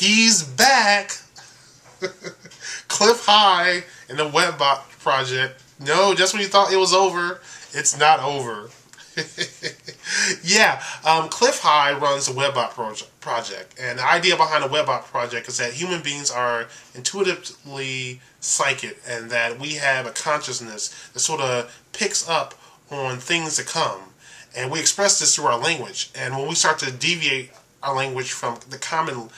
He's back. Clif High and the Webbot project. No, just when you thought it was over, it's not over. Yeah, Clif High runs the Webbot project, and the idea behind the Webbot project is that human beings are intuitively psychic, and that we have a consciousness that sort of picks up on things to come, and we express this through our language. And when we start to deviate our language from the common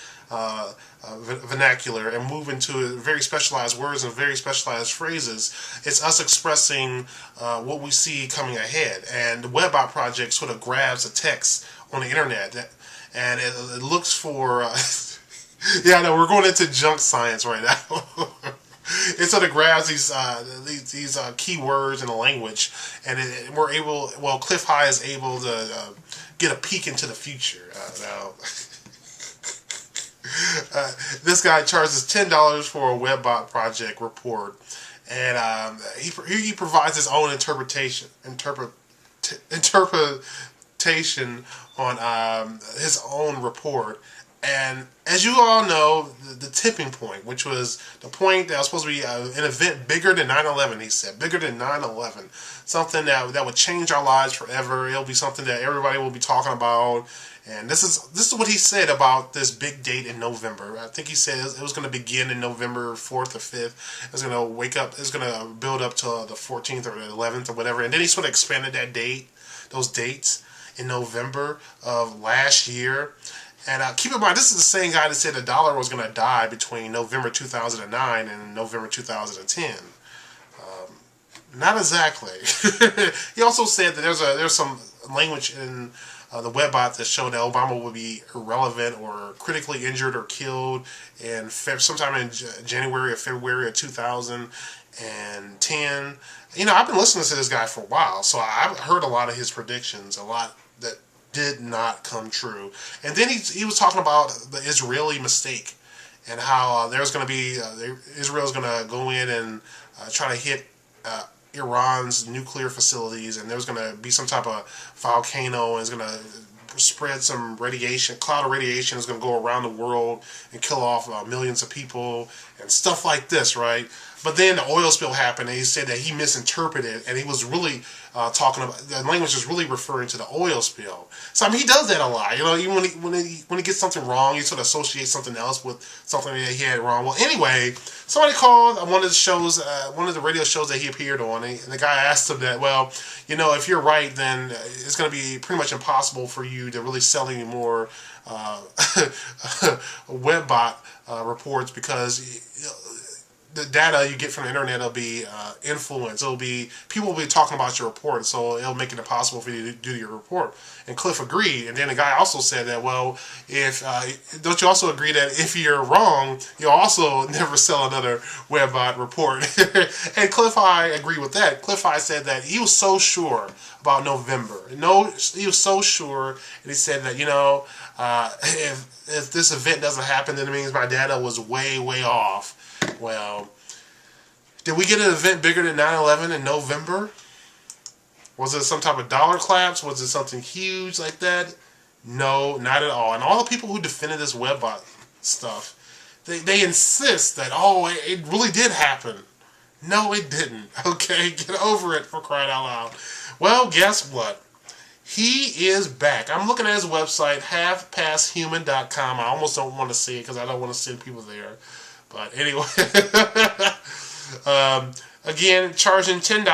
vernacular and move into very specialized words and very specialized phrases, it's us expressing what we see coming ahead. And the Webbot project sort of grabs a text on the internet and it looks for yeah, no, we're going into junk science right now. It sort of grabs these keywords in the language, and we're able. Well, Clif High is able to get a peek into the future. Now, this guy charges $10 for a Webbot project report, and he provides his own interpretation on his own report. And as you all know, the tipping point, which was the point that was supposed to be an event bigger than 9/11, he said, bigger than 9/11, something that would change our lives forever. It'll be something that everybody will be talking about. And this is what he said about this big date in November. I think he said it was going to begin in November 4th or 5th. It was going to build up to the 14th or the 11th or whatever. And then he sort of expanded those dates in November of last year. And keep in mind, this is the same guy that said the dollar was going to die between November 2009 and November 2010. Not exactly. He also said that there's some language in the Webbot that showed that Obama would be irrelevant or critically injured or killed in sometime in January or February of 2010. You know, I've been listening to this guy for a while, so I've heard a lot of his predictions, a lot that did not come true. And then he was talking about the Israeli mistake and how there's going to be Israel's going to go in and try to hit Iran's nuclear facilities, and there's going to be some type of volcano, and it's going to spread some radiation, cloud of radiation is going to go around the world and kill off millions of people and stuff like this, right? But then the oil spill happened, and he said that he misinterpreted, and he was really talking about, the language was really referring to the oil spill. So I mean, he does that a lot. You know, even when he gets something wrong, he sort of associates something else with something that he had wrong. Well, anyway, somebody called one of the shows, one of the radio shows that he appeared on, and the guy asked him that, well, you know, if you're right, then it's going to be pretty much impossible for you to really sell any more Webbot reports, because the data you get from the internet will be influenced. People will be talking about your report, so it'll make it impossible for you to do your report. And Clif agreed. And then the guy also said that, well, if don't you also agree that if you're wrong, you'll also never sell another Webbot report? And Clif High agreed with that. Clif High said that he was so sure about November. He was so sure, and he said that, you know, if this event doesn't happen, then it means my data was way, way off. Well, did we get an event bigger than 9/11 in November? Was it some type of dollar collapse? Was it something huge like that? No, not at all. And all the people who defended this Webbot stuff, they insist that, oh, it really did happen. No, it didn't. Okay, get over it, for crying out loud. Well, guess what? He is back. I'm looking at his website, halfpasthuman.com. I almost don't want to see it because I don't want to send people there. But anyway, again, charging $10,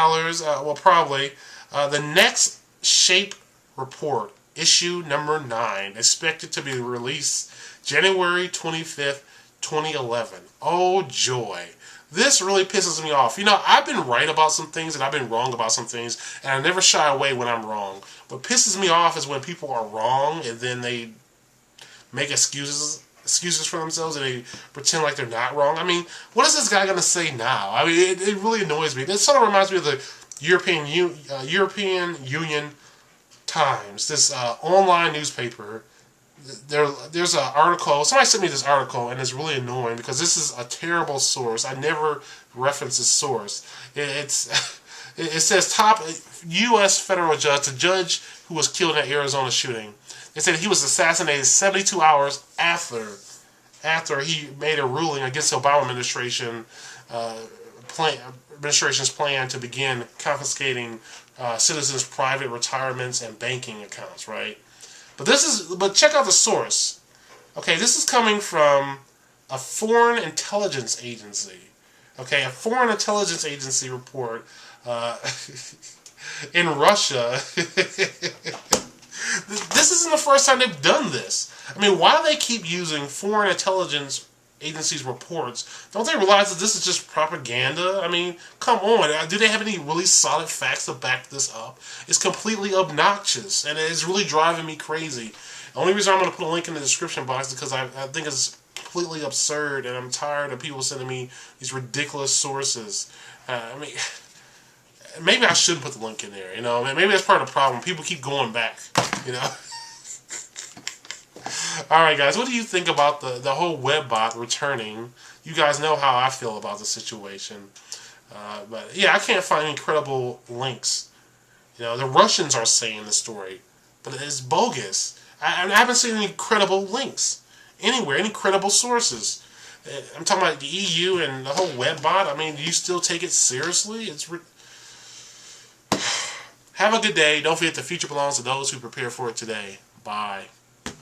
well, probably. The next SHAPE report, issue number 9, expected to be released January 25th, 2011. Oh, joy. This really pisses me off. You know, I've been right about some things and I've been wrong about some things, and I never shy away when I'm wrong. What pisses me off is when people are wrong and then they make excuses for themselves and they pretend like they're not wrong. I mean, what is this guy going to say now? I mean, it really annoys me. This sort of reminds me of the European Union Times, this online newspaper. There's an article. Somebody sent me this article, and it's really annoying because this is a terrible source. I never reference this source. It says top U.S. federal judge, the judge who was killed in that Arizona shooting. They said he was assassinated 72 hours after after he made a ruling against the Obama administration's plan to begin confiscating citizens' private retirements and banking accounts, right? But check out the source. Okay, this is coming from a foreign intelligence agency. Okay, a foreign intelligence agency report in Russia. This isn't the first time they've done this. I mean, why do they keep using foreign intelligence agencies' reports? Don't they realize that this is just propaganda? I mean, come on. Do they have any really solid facts to back this up? It's completely obnoxious, and it's really driving me crazy. The only reason I'm going to put a link in the description box is because I think it's completely absurd, and I'm tired of people sending me these ridiculous sources. I mean, maybe I shouldn't put the link in there, you know? Maybe that's part of the problem. People keep going back, you know? Alright, guys, what do you think about the whole Webbot returning? You guys know how I feel about the situation. But, yeah, I can't find any credible links. You know, the Russians are saying the story, but it's bogus. I haven't seen any credible links anywhere, any credible sources. I'm talking about the EU and the whole Webbot. I mean, do you still take it seriously? Have a good day. Don't forget the future belongs to those who prepare for it today. Bye.